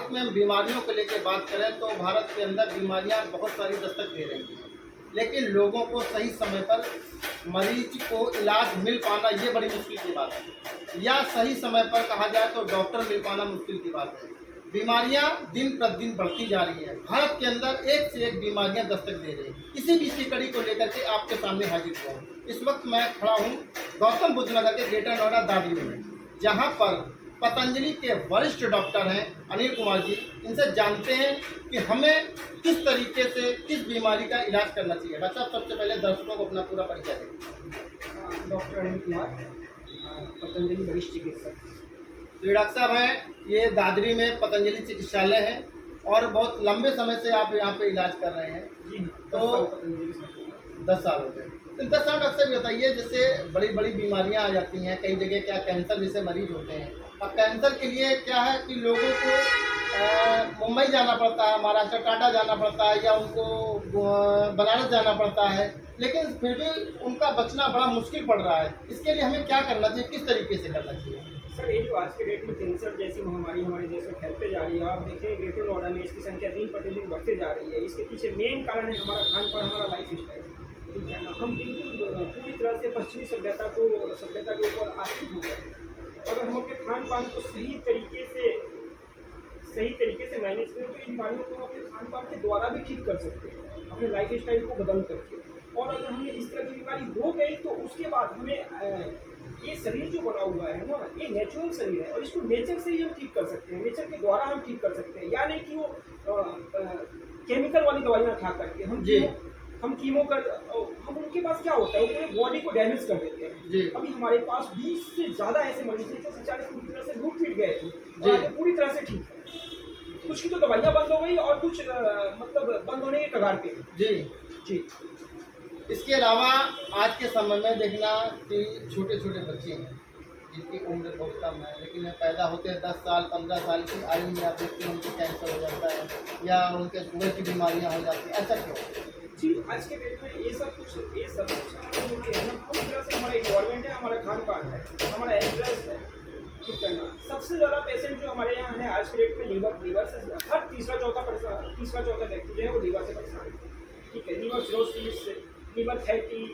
वक्त में हम बीमारियों को लेकर बात करें तो भारत के अंदर बीमारियां बहुत सारी दस्तक दे रही हैं, लेकिन लोगों को सही समय पर मरीज को इलाज मिल पाना ये बड़ी मुश्किल की बात है, या सही समय पर कहा जाए तो डॉक्टर मिल पाना मुश्किल की बात है। बीमारियां दिन प्रतिदिन बढ़ती जा रही हैं। भारत के अंदर एक से एक बीमारियां दस्तक दे रही हैं। इसी बीच की कड़ी को लेकर के आपके सामने हाजिर हुआ हूँ। इस वक्त मैं खड़ा हूँ गौतम बुद्ध नगर के ग्रेटर नोएडा दादरी में, जहाँ पर पतंजलि के वरिष्ठ डॉक्टर हैं अनिल कुमार जी। इनसे जानते हैं कि हमें किस तरीके से किस बीमारी का इलाज करना चाहिए। डॉक्टर साहब, सबसे पहले दर्शकों को अपना पूरा परिचय दें। डॉक्टर अनिल कुमार, पतंजलि वरिष्ठ चिकित्सक। तो डॉक्टर साहब हैं, ये दादरी में पतंजलि चिकित्सालय है और बहुत लंबे समय से आप यहाँ पे इलाज कर रहे हैं। जी, तो 10 साल हो गए। तो 10 साल अक्सर बताइए, जैसे बड़ी बड़ी बीमारियां आ जाती हैं, कई जगह क्या कैंसर जैसे मरीज होते हैं। अब कैंसर के लिए क्या है कि लोगों को मुंबई जाना पड़ता है, महाराष्ट्र टाटा जाना पड़ता है, या उनको बनारस जाना पड़ता है, लेकिन फिर भी उनका बचना बड़ा मुश्किल पड़ रहा है। इसके लिए हमें क्या करना चाहिए, किस तरीके से करना चाहिए? सर, ये जो आज के डेट में कैंसर जैसी महामारी हमारे देश में फैलते जा रही है, आप देखिए ग्रेटर नोएडा में इसकी संख्या दिन प्रतिदिन बढ़ते जा रही है। इसके पीछे मेन कारण है हमारा खान पान, हमारा लाइफ स्टाइल। ठीक है ना, हम बिल्कुल पूरी तरह से पश्चिमी सभ्यता के ऊपर आश्रित हो गए। अगर हम अपने खान पान को सही तरीके से मैनेज करें तो इन बीमारियों को अपने खान पान के द्वारा भी ठीक कर सकते हैं, अपने लाइफ स्टाइल को बदल करके। और अगर हमें इस तरह की बीमारी हो गई तो उसके बाद हमें ये शरीर जो बना हुआ है ना, ये नेचुरल शरीर है और इसको नेचर से ही हम ठीक कर सकते हैं, नेचर के द्वारा हम ठीक कर सकते हैं। या नहीं कि वो केमिकल वाली दवाइयाँ खा करके हम कीमो कर, हम उनके पास क्या होता है, वो पूरे बॉडी को डैमेज कर देते हैं। अभी हमारे पास 20 से ज़्यादा ऐसे मरीज हैं जो 40 पूरी तरह से लूट पीट गए थे और पूरी तरह से ठीक है। कुछ की तो दवाइयाँ बंद हो गई और कुछ मतलब बंद होने के कगार पे। जी। इसके अलावा आज के समय में देखना कि छोटे छोटे बच्चे हैं जिनकी उम्र बहुत कम है, लेकिन पैदा होते हैं 10 साल 15 साल की आयु में आप देखते हैं उनकी कैंसर हो जाता है या उनके शुगर की बीमारियां हो जाती हैं। ऐसा क्यों? जी, आज के डेट में ये सब कुछ हमारा इन्वायरमेंट है, हमारा खान पान है, हमारा एड्रेस है। ठीक है ना, सबसे ज़्यादा पेशेंट जो हमारे यहाँ है आज के डेट में लीवर से हर तीसरा चौथा व्यक्ति जो है वो लीवर से परेशान है। ठीक है, liver cirrhosis, liver fatty,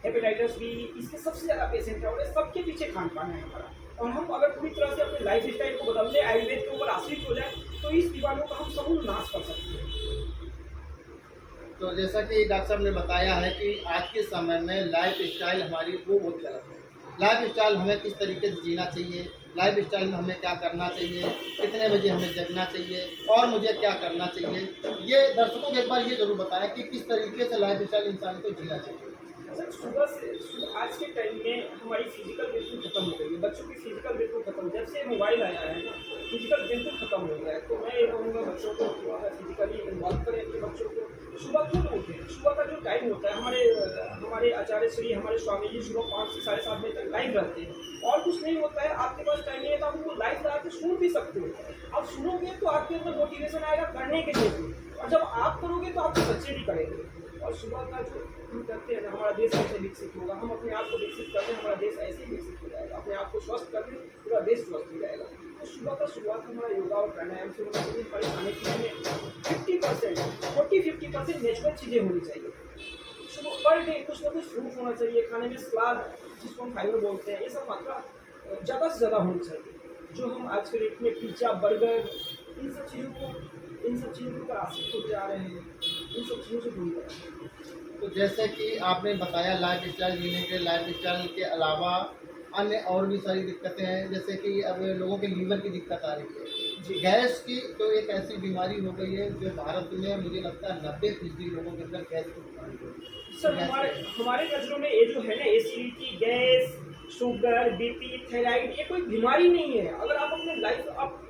hepatitis B, इसके सबसे ज़्यादा पेशेंट है और सबके पीछे खान पान है हमारा। और हम अगर पूरी तरह से अपने लाइफ स्टाइल को बदल दें, आयुर्वेद के ऊपर आश्रित हो जाए तो इस बीमारियों का हम समूल नाश कर सकते हैं। तो जैसा कि डॉक्टर साहब ने बताया है कि आज के समय में लाइफ स्टाइल हमारी वो बहुत गलत है। लाइफ स्टाइल हमें किस तरीके से जीना चाहिए, लाइफ स्टाइल में हमें क्या करना चाहिए, कितने बजे हमें जगना चाहिए और मुझे क्या करना चाहिए, ये दर्शकों को एक बार ये जरूर बताएं कि किस तरीके से लाइफ स्टाइल इंसान को जीना चाहिए। सर, सुबह आज के टाइम में हमारी फिजिकल बिल्कुल खत्म हो गई है। बच्चों की फिजिकल बिल्कुल खत्म, जब से मोबाइल आया है ना, फिजिकल बिल्कुल खत्म हो गया है। तो मैं ये कहूँगा बच्चों को फिजिकली इन्वॉल्व करें अपने बच्चों को। सुबह खुद उठें, सुबह का जो टाइम होता है हमारे आचार्य श्री, हमारे स्वामी जी सुबह 5 से 7:30 बजे तक लाइव रहते हैं और कुछ नहीं होता है, आपके पास टाइम नहीं है तो आप उनको लाइव लगा के सुन भी सकते हो। आप सुनोगे तो आपके अंदर मोटिवेशन आएगा करने के लिए भी, और जब आप करोगे तो आपके बच्चे भी करेंगे। और सुबह का जो हम करते हैं, हमारा देश ऐसे विकसित होगा। हम अपने आप को विकसित कर लें, हमारा देश ऐसे ही विकसित हो जाएगा। अपने आप को स्वस्थ कर लें, पूरा देश स्वस्थ हो जाएगा। तो सुबह का शुरुआत हमारा योगा और प्राणायाम से होना चाहिए। हमारे खाने पीने में 40-50% नेचुरल चीज़ें होनी चाहिए। सुबह पर डे कुछ ना कुछ फ्रूट होना चाहिए खाने में, सलाद जिसको हम फाइबर बोलते हैं, ये सब मात्रा ज़्यादा से ज़्यादा होनी चाहिए। जो हम आज के डेट में पिज्ज़ा, बर्गर, इन सब चीज़ों के ऊपर आश्रित होते जा रहे हैं, इन सब चीज़ों से दूर करें। तो जैसे कि आपने बताया लाइफ स्टाइल जीने के, लाइफ स्टाइल के अलावा अन्य और भी सारी दिक्कतें हैं, जैसे कि अब लोगों के लीवर की दिक्कत आ रही है जी। गैस की तो एक ऐसी बीमारी हो गई है जो भारत में मुझे लगता है 90% लोगों के अंदर गैस की बीमारी है। सर, हमारे नजरों में ये जो है ना, acidity, gas, sugar, BP, thyroid, ये कोई बीमारी नहीं है। अगर आप अपने लाइफ आप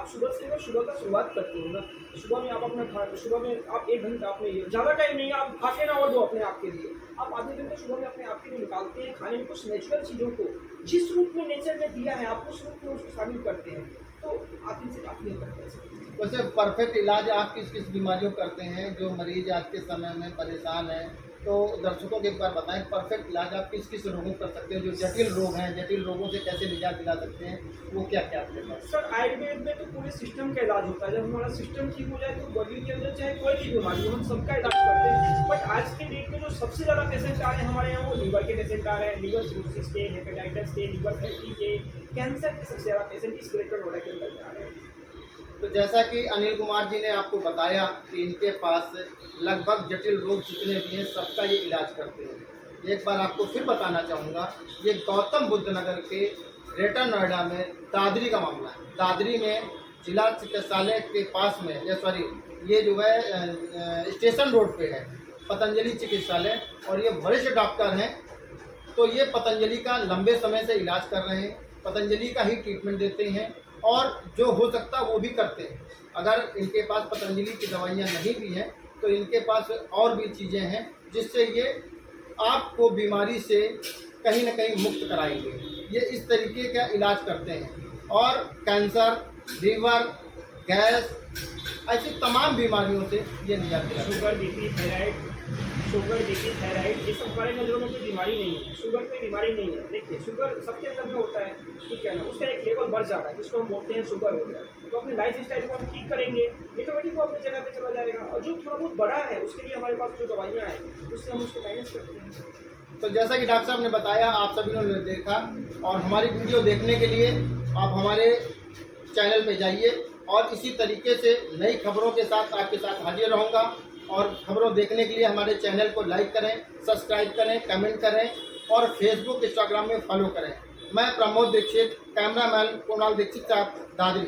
सुबह का शुरुआत करते हो ना, सुबह में आप 1 घंटा, अपने ज़्यादा टाइम नहीं, आप हाफ एन आवर दो अपने आप के लिए। आप आधे घंटे सुबह में अपने आप के लिए निकालते हैं, खाने में कुछ नेचुरल चीज़ों को जिस रूप में नेचर ने दिया है आप उस रूप में उसको शामिल करते हैं, तो आप इनसे काफ़ी हद तक कर सकते हैं। वैसे परफेक्ट इलाज आप किस किस बीमारियों करते हैं जो मरीज आज के समय में परेशान है, तो दर्शकों को एक बार बताएं परफेक्ट इलाज आप किस किस रोगों को कर सकते हैं, जो जटिल रोग हैं, जटिल रोगों से कैसे निजात दिला सकते हैं, वो क्या क्या आपके पास? सर आयुर्वेद में तो पूरे सिस्टम का इलाज होता है। जब हमारा सिस्टम ठीक हो जाए तो बॉडी के अंदर चाहे कोई भी बीमारी हो हम सबका इलाज करते हैं। बट आज के डेट में जो सबसे ज़्यादा पेशेंट आ रहे हैं हमारे यहाँ वो लीवर के पेशेंट आ रहे हैं, लीवर सिरोसिस के, हेपेटाइटिस के, लीवर फैटी के, कैंसर के सबसे ज़्यादा पेशेंट इस ग्रेटर नोएडा के अंदर आ रहे हैं। तो जैसा कि अनिल कुमार जी ने आपको बताया कि इनके पास लगभग जटिल रोग जितने भी हैं सबका ये इलाज करते हैं। एक बार आपको फिर बताना चाहूँगा, ये गौतम बुद्ध नगर के ग्रेटर नोएडा में दादरी का मामला है। दादरी में जिला चिकित्सालय के पास में ये जो है स्टेशन रोड पे है पतंजलि चिकित्सालय, और ये वरिष्ठ डॉक्टर हैं। तो ये पतंजलि का लंबे समय से इलाज कर रहे हैं, पतंजलि का ही ट्रीटमेंट देते हैं और जो हो सकता वो भी करते हैं। अगर इनके पास पतंजलि की दवाइयाँ नहीं भी हैं तो इनके पास और भी चीज़ें हैं जिससे ये आपको बीमारी से कहीं ना कहीं मुक्त कराएंगे। ये इस तरीके का इलाज करते हैं और कैंसर, लीवर, गैस, ऐसी तमाम बीमारियों से ये निजात दिलाते हैं। शुगर, बीपी, थायराइड ये सब हमारे नज़रों में कोई बीमारी नहीं है। शुगर कोई बीमारी नहीं है। देखिए शुगर सबके अंदर में होता है, ठीक है ना, उसका एक लेवल बढ़ जाता है जिसको हम बोलते हैं शुगर हो गया। तो अपने लाइफ स्टाइल को हम ठीक करेंगे, ऑटोमेटिक वो अपनी जगह पे चला जाएगा। और जो थोड़ा बहुत बड़ा है उसके लिए हमारे पास जो दवाइयाँ हैं उससे हम उसको मैनेज करते हैं। तो जैसा कि डॉक्टर साहब ने बताया, आप सभी ने देखा, और हमारी वीडियो देखने के लिए आप हमारे चैनल पे जाइए और इसी तरीके से नई खबरों के साथ आपके साथ हाजिर रहूँगा। और खबरों देखने के लिए हमारे चैनल को लाइक करें, सब्सक्राइब करें, कमेंट करें और फेसबुक, इंस्टाग्राम में फॉलो करें। मैं प्रमोद दीक्षित, कैमरामैन कुणाल दीक्षित साहब, दादरी।